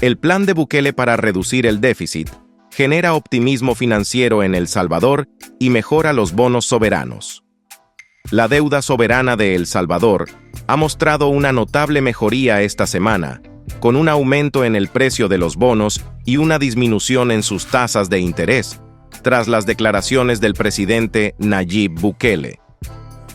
El plan de Bukele para reducir el déficit genera optimismo financiero en El Salvador y mejora los bonos soberanos. La deuda soberana de El Salvador ha mostrado una notable mejoría esta semana, con un aumento en el precio de los bonos y una disminución en sus tasas de interés, tras las declaraciones del presidente Nayib Bukele.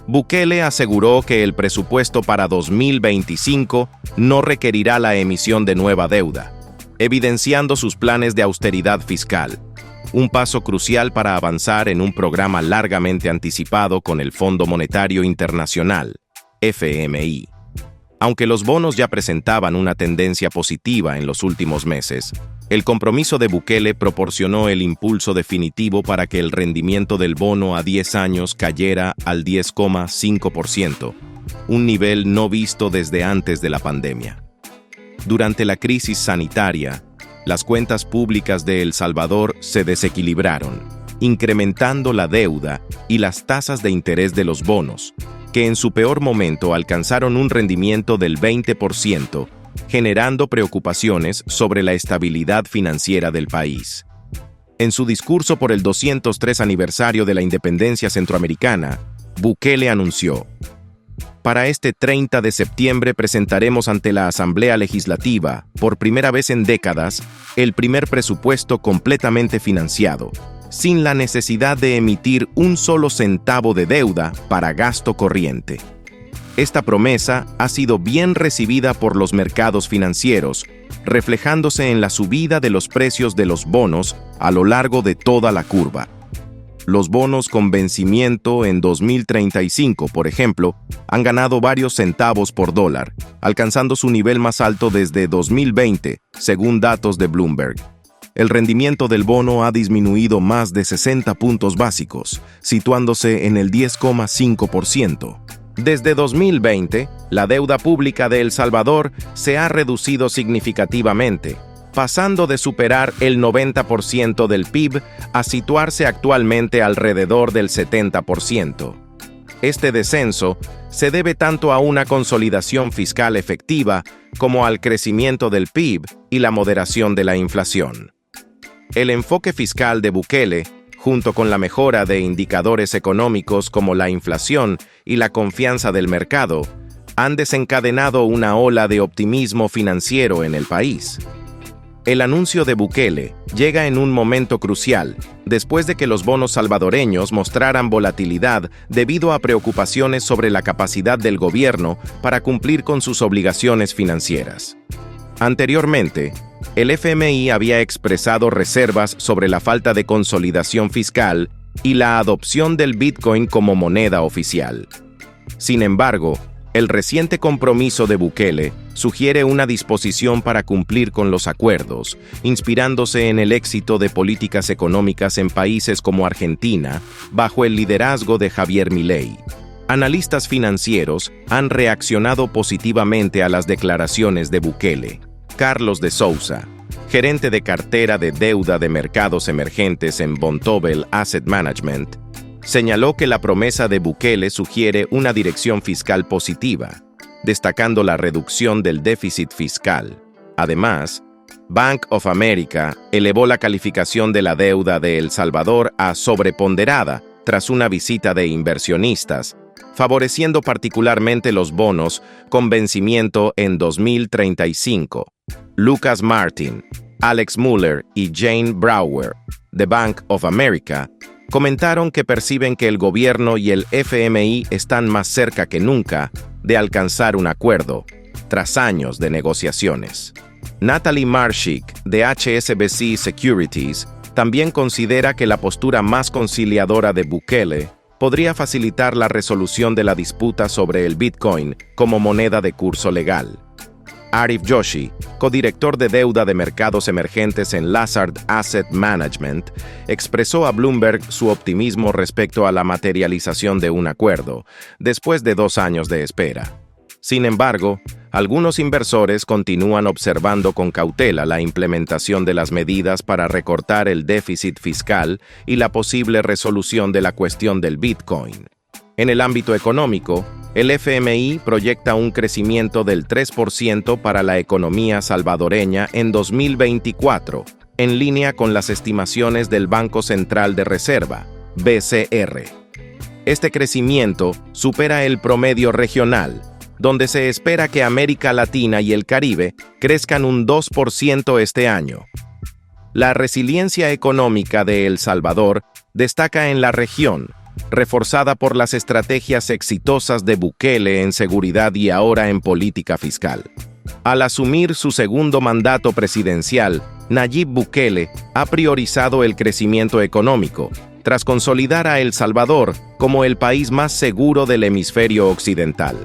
Bukele aseguró que el presupuesto para 2025 no requerirá la emisión de nueva deuda, evidenciando sus planes de austeridad fiscal, un paso crucial para avanzar en un programa largamente anticipado con el Fondo Monetario Internacional, FMI. Aunque los bonos ya presentaban una tendencia positiva en los últimos meses, el compromiso de Bukele proporcionó el impulso definitivo para que el rendimiento del bono a 10 años cayera al 10,5%, un nivel no visto desde antes de la pandemia. Durante la crisis sanitaria, las cuentas públicas de El Salvador se desequilibraron, incrementando la deuda y las tasas de interés de los bonos, que en su peor momento alcanzaron un rendimiento del 20%, generando preocupaciones sobre la estabilidad financiera del país. En su discurso por el 203 aniversario de la independencia centroamericana, Bukele anunció: "Para este 30 de septiembre presentaremos ante la Asamblea Legislativa, por primera vez en décadas, el primer presupuesto completamente financiado, sin la necesidad de emitir un solo centavo de deuda para gasto corriente". Esta promesa ha sido bien recibida por los mercados financieros, reflejándose en la subida de los precios de los bonos a lo largo de toda la curva. Los bonos con vencimiento en 2035, por ejemplo, han ganado varios centavos por dólar, alcanzando su nivel más alto desde 2020, según datos de Bloomberg. El rendimiento del bono ha disminuido más de 60 puntos básicos, situándose en el 10,5%. Desde 2020, la deuda pública de El Salvador se ha reducido significativamente, pasando de superar el 90% del PIB a situarse actualmente alrededor del 70%. Este descenso se debe tanto a una consolidación fiscal efectiva como al crecimiento del PIB y la moderación de la inflación. El enfoque fiscal de Bukele, junto con la mejora de indicadores económicos como la inflación y la confianza del mercado, han desencadenado una ola de optimismo financiero en el país. El anuncio de Bukele llega en un momento crucial, después de que los bonos salvadoreños mostraran volatilidad debido a preocupaciones sobre la capacidad del gobierno para cumplir con sus obligaciones financieras. Anteriormente, el FMI había expresado reservas sobre la falta de consolidación fiscal y la adopción del Bitcoin como moneda oficial. Sin embargo, el reciente compromiso de Bukele sugiere una disposición para cumplir con los acuerdos, inspirándose en el éxito de políticas económicas en países como Argentina, bajo el liderazgo de Javier Milei. Analistas financieros han reaccionado positivamente a las declaraciones de Bukele. Carlos de Sousa, gerente de cartera de deuda de mercados emergentes en Vontobel Asset Management, señaló que la promesa de Bukele sugiere una dirección fiscal positiva, destacando la reducción del déficit fiscal. Además, Bank of America elevó la calificación de la deuda de El Salvador a sobreponderada tras una visita de inversionistas, favoreciendo particularmente los bonos con vencimiento en 2035. Lucas Martin, Alex Muller y Jane Brower, de Bank of America, comentaron que perciben que el gobierno y el FMI están más cerca que nunca de alcanzar un acuerdo, tras años de negociaciones. Natalie Marshik, de HSBC Securities, también considera que la postura más conciliadora de Bukele podría facilitar la resolución de la disputa sobre el Bitcoin como moneda de curso legal. Arif Joshi, codirector de deuda de mercados emergentes en Lazard Asset Management, expresó a Bloomberg su optimismo respecto a la materialización de un acuerdo, después de 2 años de espera. Sin embargo, algunos inversores continúan observando con cautela la implementación de las medidas para recortar el déficit fiscal y la posible resolución de la cuestión del Bitcoin. En el ámbito económico, El FMI proyecta un crecimiento del 3% para la economía salvadoreña en 2024, en línea con las estimaciones del Banco Central de Reserva, BCR. Este crecimiento supera el promedio regional, donde se espera que América Latina y el Caribe crezcan un 2% este año. La resiliencia económica de El Salvador destaca en la región, reforzada por las estrategias exitosas de Bukele en seguridad y ahora en política fiscal. Al asumir su segundo mandato presidencial, Nayib Bukele ha priorizado el crecimiento económico, tras consolidar a El Salvador como el país más seguro del hemisferio occidental.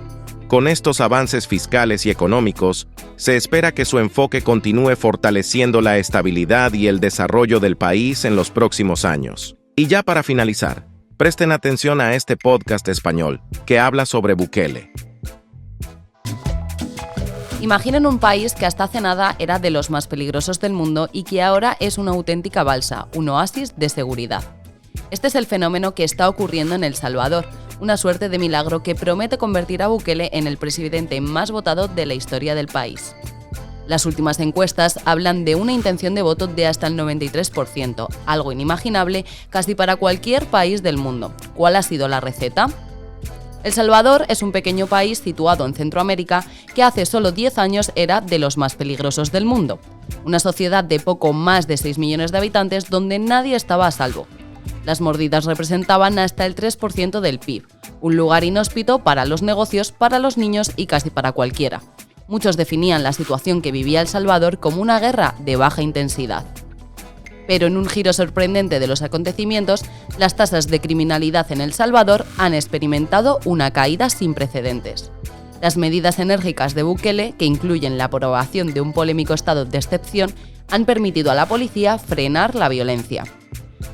Con estos avances fiscales y económicos, se espera que su enfoque continúe fortaleciendo la estabilidad y el desarrollo del país en los próximos años. Y ya para finalizar, presten atención a este podcast español que habla sobre Bukele. Imaginen un país que hasta hace nada era de los más peligrosos del mundo y que ahora es una auténtica balsa, un oasis de seguridad. Este es el fenómeno que está ocurriendo en El Salvador, una suerte de milagro que promete convertir a Bukele en el presidente más votado de la historia del país. Las últimas encuestas hablan de una intención de voto de hasta el 93%, algo inimaginable casi para cualquier país del mundo. ¿Cuál ha sido la receta? El Salvador es un pequeño país situado en Centroamérica que hace solo 10 años era de los más peligrosos del mundo. Una sociedad de poco más de 6 millones de habitantes donde nadie estaba a salvo. Las mordidas representaban hasta el 3% del PIB, un lugar inhóspito para los negocios, para los niños y casi para cualquiera. Muchos definían la situación que vivía El Salvador como una guerra de baja intensidad. Pero en un giro sorprendente de los acontecimientos, las tasas de criminalidad en El Salvador han experimentado una caída sin precedentes. Las medidas enérgicas de Bukele, que incluyen la aprobación de un polémico estado de excepción, han permitido a la policía frenar la violencia.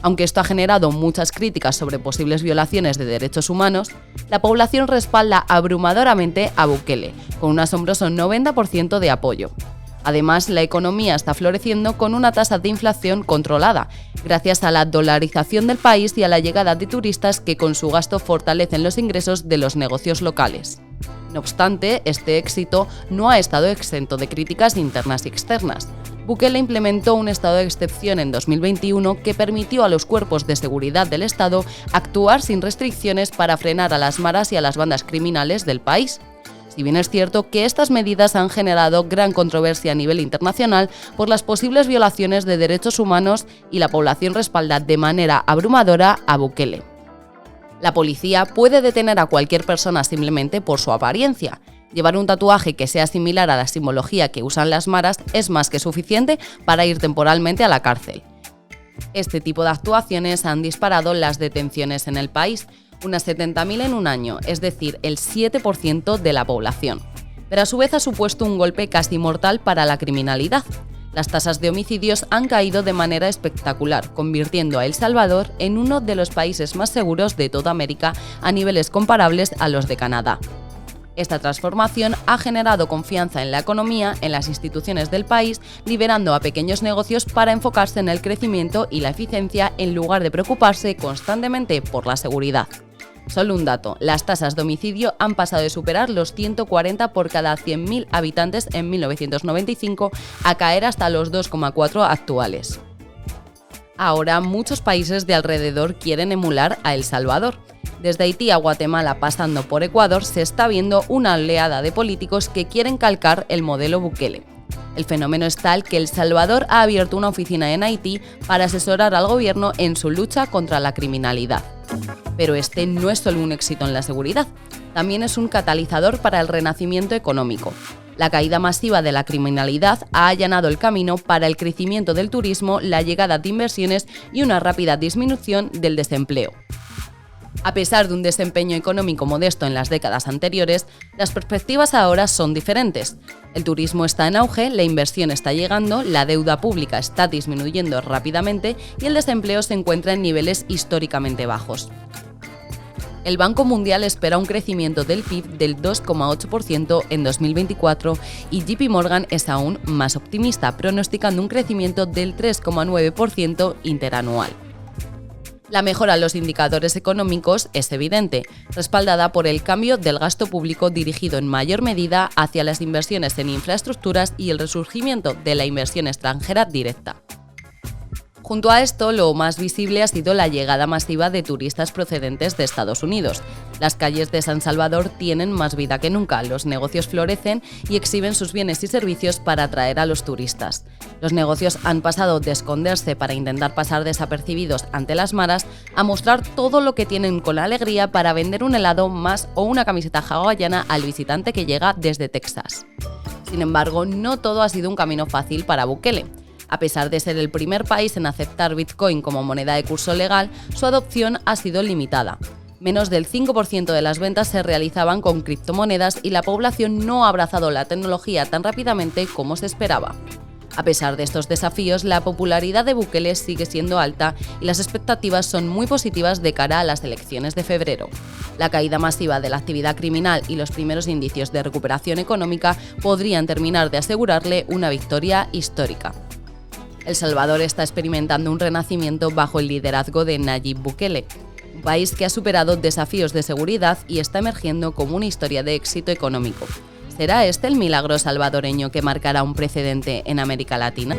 Aunque esto ha generado muchas críticas sobre posibles violaciones de derechos humanos, la población respalda abrumadoramente a Bukele, con un asombroso 90% de apoyo. Además, la economía está floreciendo con una tasa de inflación controlada, gracias a la dolarización del país y a la llegada de turistas que con su gasto fortalecen los ingresos de los negocios locales. No obstante, este éxito no ha estado exento de críticas internas y externas. Bukele implementó un estado de excepción en 2021 que permitió a los cuerpos de seguridad del Estado actuar sin restricciones para frenar a las maras y a las bandas criminales del país. Si bien es cierto que estas medidas han generado gran controversia a nivel internacional por las posibles violaciones de derechos humanos y la población respalda de manera abrumadora a Bukele. La policía puede detener a cualquier persona simplemente por su apariencia. Llevar un tatuaje que sea similar a la simbología que usan las maras es más que suficiente para ir temporalmente a la cárcel. Este tipo de actuaciones han disparado las detenciones en el país, unas 70.000 en un año, es decir, el 7% de la población. Pero a su vez ha supuesto un golpe casi mortal para la criminalidad. Las tasas de homicidios han caído de manera espectacular, convirtiendo a El Salvador en uno de los países más seguros de toda América a niveles comparables a los de Canadá. Esta transformación ha generado confianza en la economía, en las instituciones del país, liberando a pequeños negocios para enfocarse en el crecimiento y la eficiencia en lugar de preocuparse constantemente por la seguridad. Solo un dato, las tasas de homicidio han pasado de superar los 140 por cada 100.000 habitantes en 1995 a caer hasta los 2,4 actuales. Ahora muchos países de alrededor quieren emular a El Salvador. Desde Haití a Guatemala pasando por Ecuador se está viendo una oleada de políticos que quieren calcar el modelo Bukele. El fenómeno es tal que El Salvador ha abierto una oficina en Haití para asesorar al gobierno en su lucha contra la criminalidad. Pero este no es solo un éxito en la seguridad, también es un catalizador para el renacimiento económico. La caída masiva de la criminalidad ha allanado el camino para el crecimiento del turismo, la llegada de inversiones y una rápida disminución del desempleo. A pesar de un desempeño económico modesto en las décadas anteriores, las perspectivas ahora son diferentes. El turismo está en auge, la inversión está llegando, la deuda pública está disminuyendo rápidamente y el desempleo se encuentra en niveles históricamente bajos. El Banco Mundial espera un crecimiento del PIB del 2,8% en 2024 y JP Morgan es aún más optimista, pronosticando un crecimiento del 3,9% interanual. La mejora en los indicadores económicos es evidente, respaldada por el cambio del gasto público dirigido en mayor medida hacia las inversiones en infraestructuras y el resurgimiento de la inversión extranjera directa. Junto a esto, lo más visible ha sido la llegada masiva de turistas procedentes de Estados Unidos. Las calles de San Salvador tienen más vida que nunca, los negocios florecen y exhiben sus bienes y servicios para atraer a los turistas. Los negocios han pasado de esconderse para intentar pasar desapercibidos ante las maras a mostrar todo lo que tienen con alegría para vender un helado más o una camiseta hawaiana al visitante que llega desde Texas. Sin embargo, no todo ha sido un camino fácil para Bukele. A pesar de ser el primer país en aceptar Bitcoin como moneda de curso legal, su adopción ha sido limitada. Menos del 5% de las ventas se realizaban con criptomonedas y la población no ha abrazado la tecnología tan rápidamente como se esperaba. A pesar de estos desafíos, la popularidad de Bukele sigue siendo alta y las expectativas son muy positivas de cara a las elecciones de febrero. La caída masiva de la actividad criminal y los primeros indicios de recuperación económica podrían terminar de asegurarle una victoria histórica. El Salvador está experimentando un renacimiento bajo el liderazgo de Nayib Bukele, un país que ha superado desafíos de seguridad y está emergiendo como una historia de éxito económico. ¿Será este el milagro salvadoreño que marcará un precedente en América Latina?